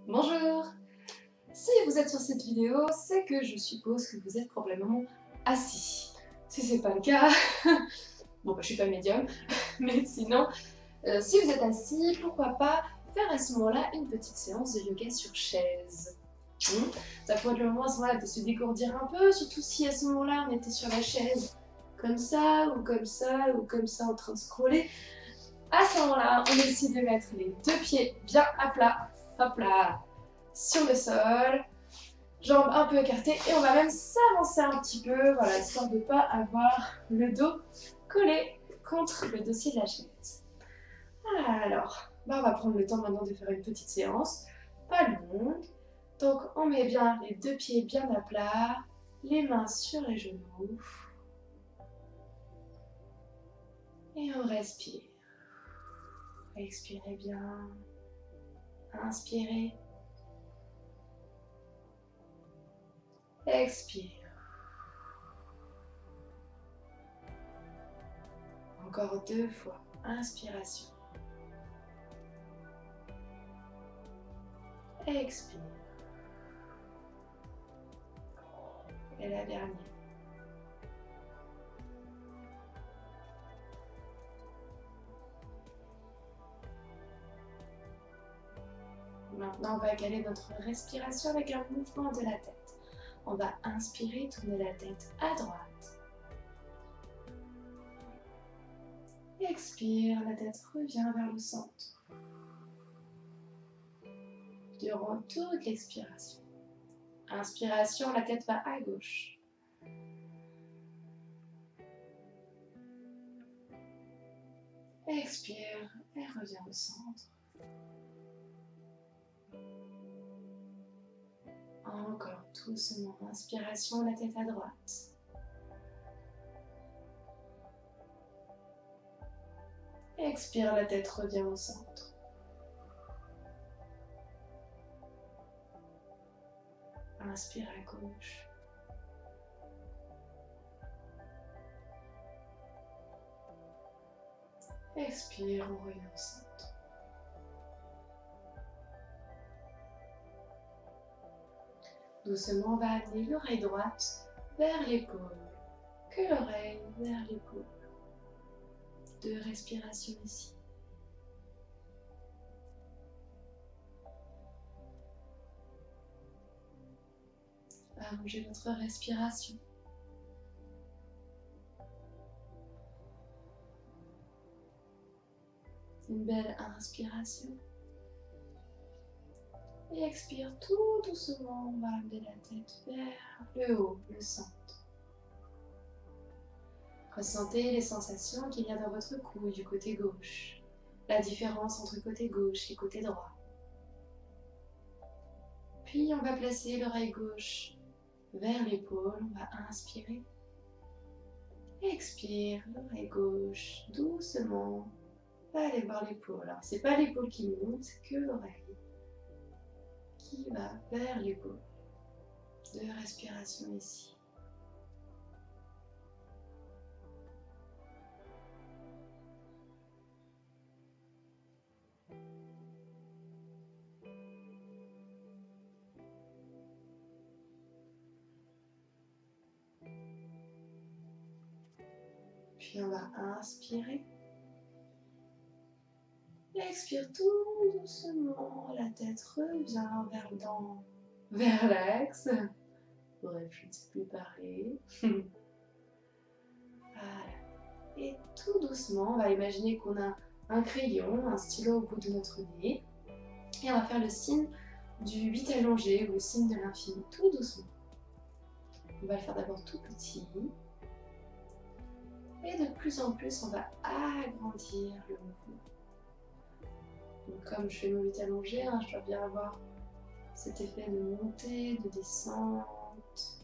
Bonjour! Si vous êtes sur cette vidéo, c'est que je suppose que vous êtes probablement assis. Si c'est pas le cas, bon bah je suis pas médium, mais sinon, si vous êtes assis, pourquoi pas faire à ce moment-là une petite séance de yoga sur chaise. Ça pourrait être le moment à ce moment-là de se dégourdir un peu, surtout si à ce moment-là on était sur la chaise comme ça, ou comme ça, ou comme ça en train de scroller. À ce moment-là, on décide de mettre les deux pieds bien à plat, hop là, sur le sol, jambes un peu écartées, et on va même s'avancer un petit peu, voilà, histoire de ne pas avoir le dos collé contre le dossier de la chaise. Alors, on va prendre le temps maintenant de faire une petite séance, pas longue. Donc on met bien les deux pieds bien à plat, les mains sur les genoux, et on respire. Expirez bien, inspirez, expire. Encore 2 fois, inspiration. Expire. Et la dernière. Maintenant, on va caler notre respiration avec un mouvement de la tête. On va inspirer, tourner la tête à droite. Expire, la tête revient vers le centre. Durant toute l'expiration. Inspiration, la tête va à gauche. Expire, elle revient au centre. Encore doucement, inspiration, la tête à droite. Expire, la tête revient au centre. Inspire à gauche. Expire, on revient au centre. Doucement, on va amener l'oreille droite vers l'épaule, que l'oreille vers l'épaule. 2 respirations ici. Allongez votre respiration. Une belle inspiration. Et expire tout doucement, on va amener la tête vers le haut, le centre. Ressentez les sensations qu'il y a dans votre cou du côté gauche. La différence entre côté gauche et côté droit. Puis on va placer l'oreille gauche vers l'épaule, on va inspirer. Expire, l'oreille gauche, doucement, va aller voir l'épaule. Alors c'est pas l'épaule qui monte, c'est que l'oreille qui va vers l'épaule. 2 respirations ici. Puis on va inspirer. Expire tout doucement, la tête revient vers l'axe. Bref, je ne sais plus parler. Voilà. Et tout doucement, on va imaginer qu'on a un crayon, un stylo au bout de notre nez. Et on va faire le signe du 8 allongé ou le signe de l'infini, tout doucement. On va le faire d'abord tout petit. Et de plus en plus, on va agrandir le mouvement. Donc, comme je fais mon 8 allongé, je dois bien avoir cet effet de montée, de descente.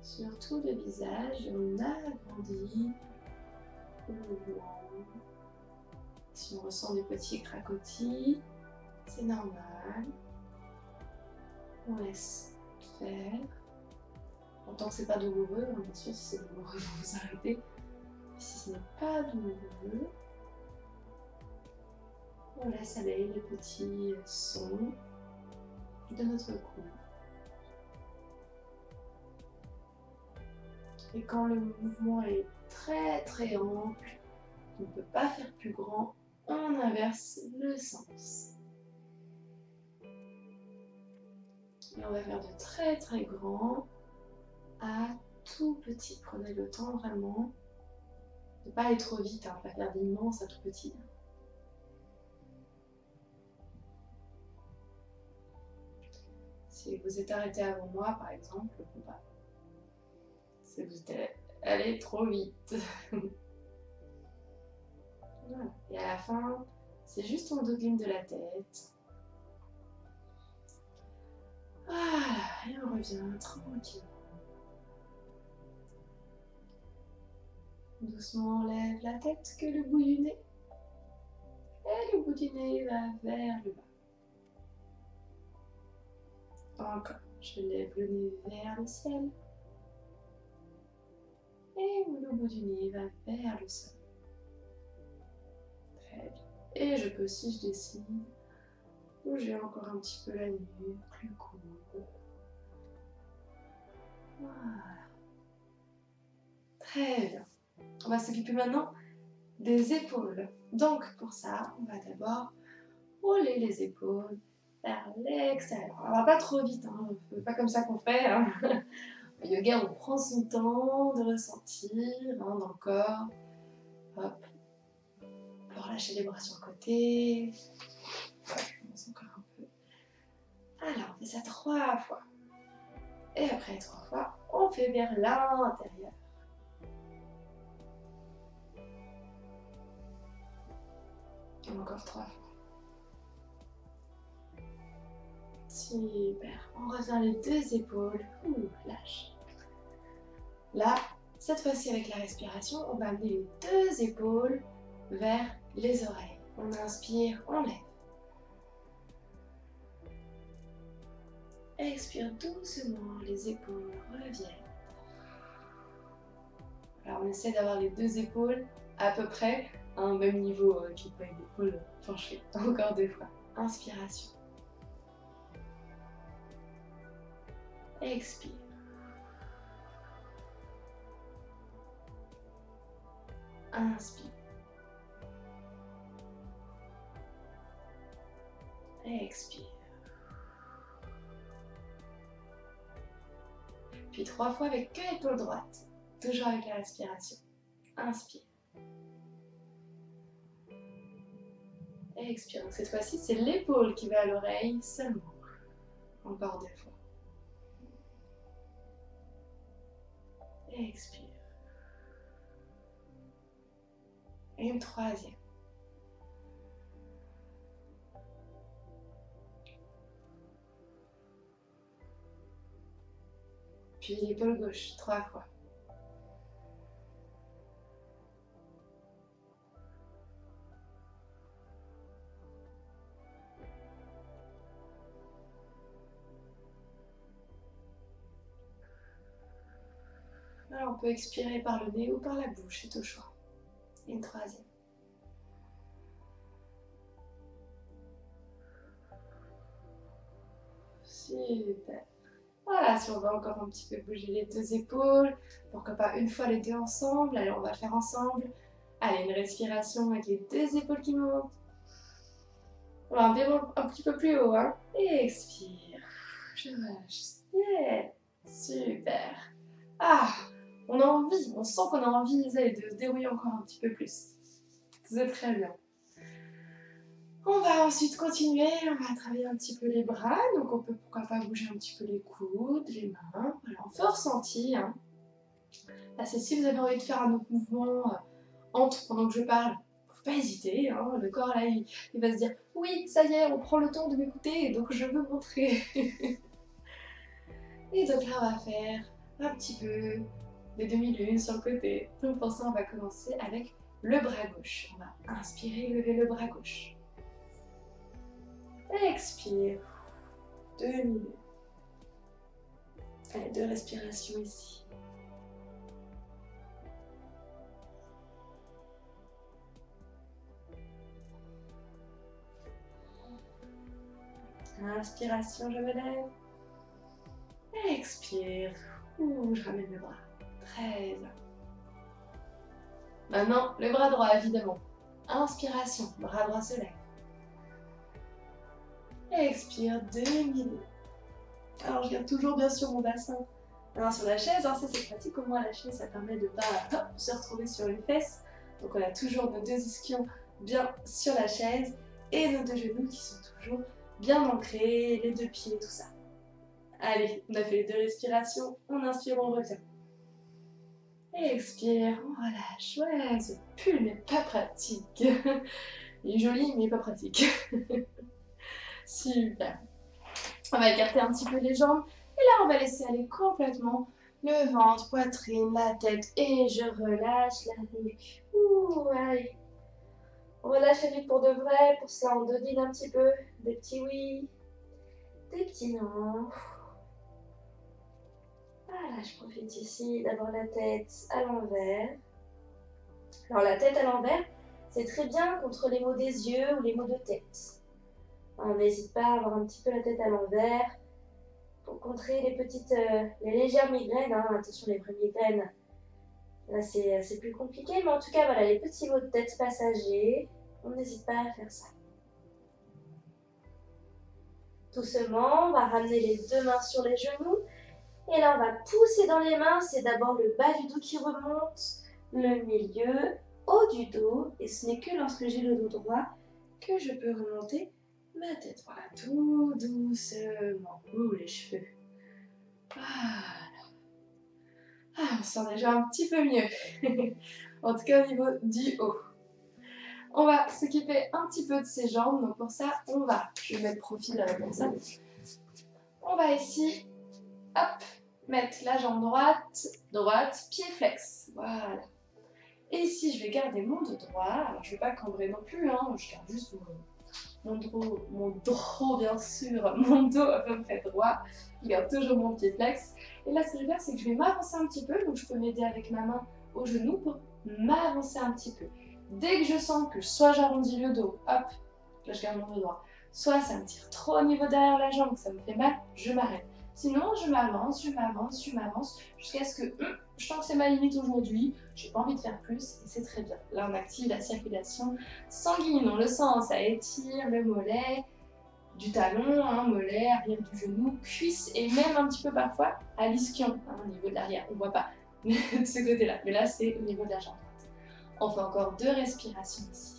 Sur tout le visage, on agrandit le mouvement. Si on ressent des petits craquetis, c'est normal. On laisse faire. Tant que c'est pas douloureux, bien sûr, si c'est douloureux, vous vous arrêtez. Si ce n'est pas douloureux, On laisse aller les petits sons de notre cou. Et quand le mouvement est très très ample, on ne peut pas faire plus grand, on inverse le sens. Et on va faire de très très grand à tout petit. Prenez le temps vraiment de ne pas aller trop vite, hein, pas faire d'immense à tout petit. Si vous êtes arrêté avant moi, par exemple, bah, c'est que vous êtes allé trop vite. Voilà. Et à la fin, c'est juste on doucline de la tête. Voilà, et on revient tranquillement. Doucement, on lève la tête que le bout du nez. Et le bout du nez va vers le bas. Encore, je lève le nez vers le ciel. Et le bout du nez va vers le sol. Très bien. Et je peux, si je décide, bouger encore un petit peu la nuque, le cou. Voilà. Très bien. On va s'occuper maintenant des épaules. Donc pour ça, on va d'abord rouler les épaules vers l'extérieur. On va pas trop vite, hein. Pas comme ça qu'on fait. Hein. Au yoga, on prend son temps de ressentir hein, dans le corps. Hop. On peut relâcher les bras sur le côté. Ouais, je commence encore un peu. Alors, on fait ça 3 fois. Et après 3 fois, on fait vers l'intérieur. Encore 3 fois. Super. On revient les 2 épaules. Lâche. Là, cette fois-ci avec la respiration, on va amener les 2 épaules vers les oreilles. On inspire, on lève. Expire doucement, les épaules reviennent. Alors on essaie d'avoir les 2 épaules à peu près à un même niveau qu'il faut avec l'épaule penchée. Encore 2 fois. Inspiration. Expire. Inspire. Expire. Puis 3 fois avec que l'épaule droite. Toujours avec la respiration. Inspire. Expire. Donc cette fois-ci, c'est l'épaule qui va à l'oreille seulement. Encore 2 fois. Expire. Et une 3e. Puis l'épaule gauche, 3 fois. Alors on peut expirer par le nez ou par la bouche, c'est au choix. Et une 3e. Super. Voilà, si on va encore un petit peu bouger les 2 épaules, pourquoi pas une fois les 2 ensemble. Allez, on va faire ensemble. Allez, une respiration avec les 2 épaules qui montent. Voilà, un petit peu plus haut, hein. Et expire. Je relâche. Yeah. Super. Ah, on a envie, on sent qu'on a envie de se dérouiller encore un petit peu plus. C'est très bien. On va ensuite continuer, on va travailler un petit peu les bras, donc on peut pourquoi pas bouger un petit peu les coudes, les mains, voilà, on peut ressentir. Hein. Là, c'est si vous avez envie de faire un autre mouvement entre pendant que je parle, faut pas hésiter, hein. Le corps là il va se dire oui ça y est on prend le temps de m'écouter donc je veux montrer. Et donc là on va faire un petit peu des demi-lunes sur le côté. Donc pour ça on va commencer avec le bras gauche. On va inspirer, lever le bras gauche. Expire. Demi-lune. Allez, 2 respirations ici. Inspiration, je me lève. Expire. Ouh, je ramène le bras. Très bien. Maintenant, le bras droit, évidemment. Inspiration, bras droit se lève. Expire, demi-levé. Alors, je garde toujours bien sûr mon bassin sur la chaise. Alors, ça, c'est pratique. Au moins, la chaise, ça permet de ne pas se retrouver sur une fesse. Donc, on a toujours nos deux ischions bien sur la chaise et nos deux genoux qui sont toujours bien ancrés, les deux pieds, tout ça. Allez, on a fait les deux respirations. On inspire, on revient. Expire, on relâche. Ouais, ce pull n'est pas pratique. Il est joli, mais pas pratique. Super. On va écarter un petit peu les jambes. Et là, on va laisser aller complètement le ventre, poitrine, la tête. Et je relâche la nuque. Ouh, allez. On relâche la nuque pour de vrai. Pour cela, on dodine un petit peu. Des petits oui, des petits non. Voilà, je profite ici d'avoir la tête à l'envers. Alors, la tête à l'envers, c'est très bien contre les maux des yeux ou les maux de tête. On n'hésite pas à avoir un petit peu la tête à l'envers pour contrer les légères migraines. Hein. Attention, les vraies migraines, là c'est plus compliqué, mais en tout cas, voilà, les petits maux de tête passagers, on n'hésite pas à faire ça. Doucement, on va ramener les deux mains sur les genoux. Et là, on va pousser dans les mains. C'est d'abord le bas du dos qui remonte, le milieu, haut du dos. Et ce n'est que lorsque j'ai le dos droit que je peux remonter ma tête. Voilà, tout doucement. Ouh, les cheveux. Voilà. Ah, on sent déjà un petit peu mieux. En tout cas, au niveau du haut. On va s'occuper un petit peu de ses jambes. Donc pour ça, je vais mettre profil comme ça. On va ici, hop, mettre la jambe droite, pied flex. Voilà. Et ici, je vais garder mon dos droit. Alors, je ne vais pas cambrer non plus, hein. Je garde juste mon dos, bien sûr, mon dos à peu près droit. Je garde toujours mon pied flex. Et là, ce que je vais faire, c'est que je vais m'avancer un petit peu. Donc, je peux m'aider avec ma main au genou pour m'avancer un petit peu. Dès que je sens que soit j'arrondis le dos, hop, là, je garde mon dos droit. Soit ça me tire trop au niveau derrière la jambe, que ça me fait mal, je m'arrête. Sinon, je m'avance, jusqu'à ce que je sens que c'est ma limite aujourd'hui, j'ai pas envie de faire plus, et c'est très bien. Là, on active la circulation sanguine, on le sent, ça étire le mollet, du talon, mollet, arrière du genou, cuisse, et même un petit peu parfois à l'ischio, au niveau de l'arrière. On voit pas de ce côté-là, mais là, c'est au niveau de la jambe. On fait encore 2 respirations ici.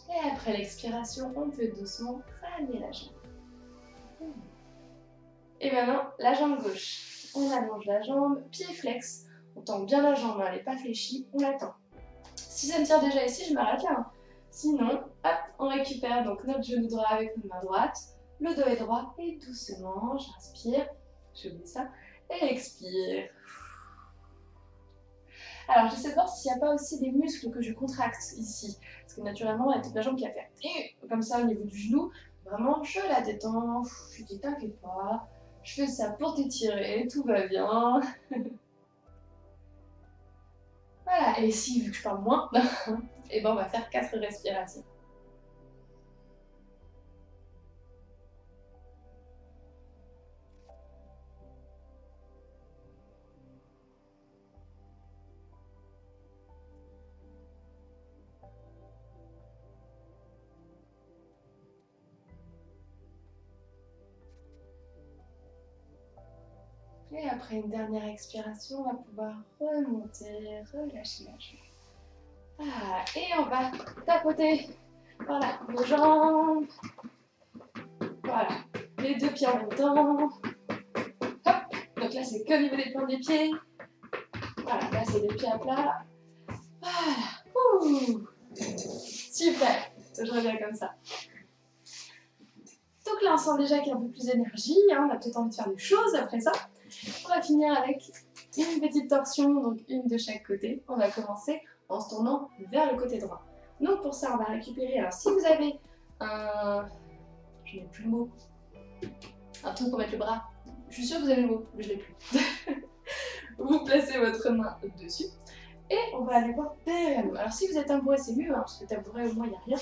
Et après l'expiration, on peut doucement ramener la jambe. Et maintenant, la jambe gauche. On allonge la jambe, pied flex. On tend bien la jambe, elle n'est pas fléchie, on la tend. Si ça me tient déjà ici, je m'arrête là. Sinon, hop, on récupère donc notre genou droit avec notre main droite. Le dos est droit et doucement, j'inspire, j'oublie ça, et expire. Alors, j'essaie de voir s'il n'y a pas aussi des muscles que je contracte ici. Parce que naturellement, il y a toute la jambe qui a fait comme ça au niveau du genou. Vraiment, je la détends. Je dis, t'inquiète pas, je fais ça pour t'étirer, tout va bien. Voilà, et ici, vu que je parle moins, et ben on va faire 4 respirations. Et après une dernière expiration, on va pouvoir remonter, relâcher la jambe. Et on va tapoter, voilà, nos jambes. Voilà, les 2 pieds en même temps. Hop, donc là c'est qu'au niveau des plans des pieds. Voilà, là c'est les pieds à plat. Voilà, ouh, super, je reviens comme ça. Donc là on sent déjà qu'il y a un peu plus d'énergie, on a peut-être envie de faire des choses après ça. On va finir avec une petite torsion, donc une de chaque côté. On va commencer en se tournant vers le côté droit. Donc pour ça, on va récupérer, alors si vous avez un... je n'ai plus le mot. Un truc pour mettre le bras. Je suis sûre que vous avez le mot, mais je l'ai plus. Vous placez votre main dessus et on va aller voir derrière nous. Alors si vous êtes tabouret, c'est mieux, hein, parce que tabouret au moins il n'y a rien.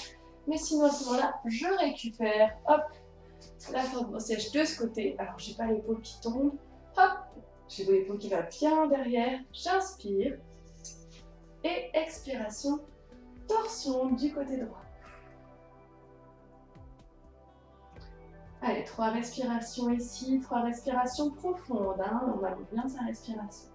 Mais sinon à ce moment-là, je récupère, hop, la forme au siège de ce côté. Alors j'ai pas l'épaule qui tombe, hop, j'ai l'épaule qui va bien derrière. J'inspire et expiration, torsion du côté droit. Allez, 3 respirations ici, 3 respirations profondes, hein. On va bien sa respiration.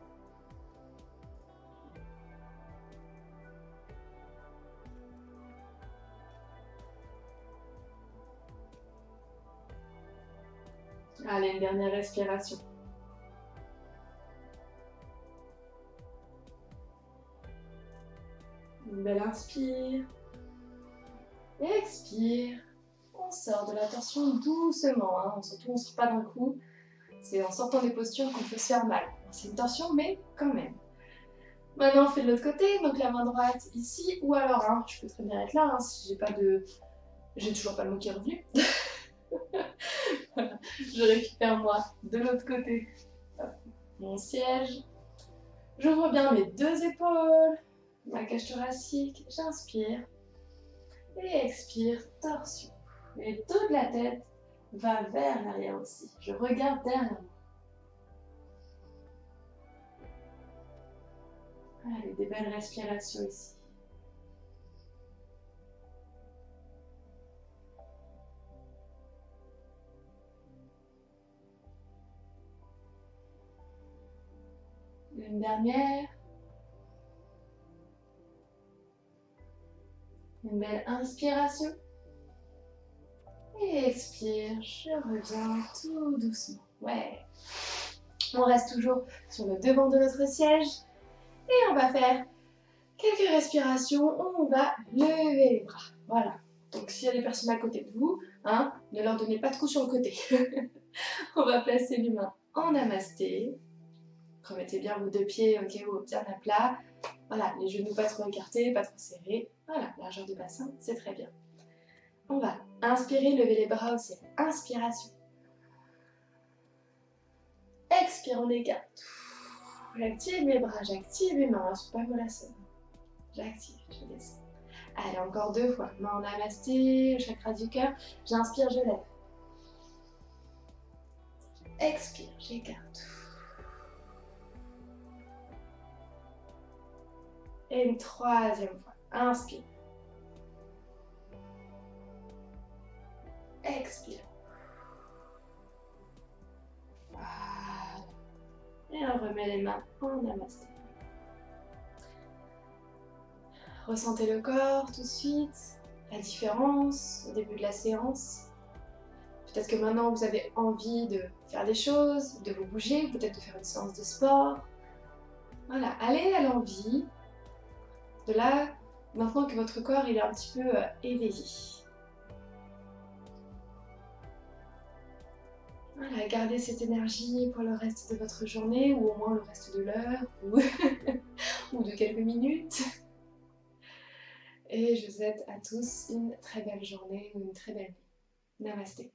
Allez, une dernière respiration. Une belle inspire. Expire. On sort de la torsion doucement, hein. Surtout on ne sort pas d'un coup. C'est en sortant des postures qu'on peut se faire mal. C'est une torsion, mais quand même. Maintenant, on fait de l'autre côté, donc la main droite ici, ou alors, hein, je peux très bien être là, hein, si j'ai pas de... J'ai toujours pas le mot qui est revenu. Voilà. Je récupère moi de l'autre côté mon siège. J'ouvre bien mes 2 épaules, ma cage thoracique, j'inspire et expire, torsion. Et le dos de la tête va vers l'arrière aussi. Je regarde derrière moi. Allez, des belles respirations ici. Une dernière. Une belle inspiration. Et expire, je reviens tout doucement. Ouais. On reste toujours sur le devant de notre siège. Et on va faire quelques respirations où on va lever les bras. Voilà. Donc s'il y a des personnes à côté de vous, hein, ne leur donnez pas de coups sur le côté. On va placer les mains en namasté. Remettez bien vos 2 pieds, ok, bien à plat. Voilà, les genoux pas trop écartés, pas trop serrés. Voilà, largeur de bassin, c'est très bien. On va inspirer, lever les bras au ciel. Inspiration. Expire, on écarte. J'active mes bras, j'active mes mains, je ne suis pas mollassonne. J'active, je descends. Allez, encore 2 fois. Main en namasté, chakra du cœur. J'inspire, je lève. Expire, j'écarte. Et une 3e fois. Inspire. Expire. Voilà. Et on remet les mains en namasté. Ressentez le corps tout de suite, la différence au début de la séance. Peut-être que maintenant vous avez envie de faire des choses, de vous bouger, peut-être de faire une séance de sport. Voilà, allez à l'envie de là, maintenant que votre corps il est un petit peu éveillé. Voilà, gardez cette énergie pour le reste de votre journée, ou au moins le reste de l'heure, ou de quelques minutes. Et je vous souhaite à tous une très belle journée ou une très belle nuit. Namasté.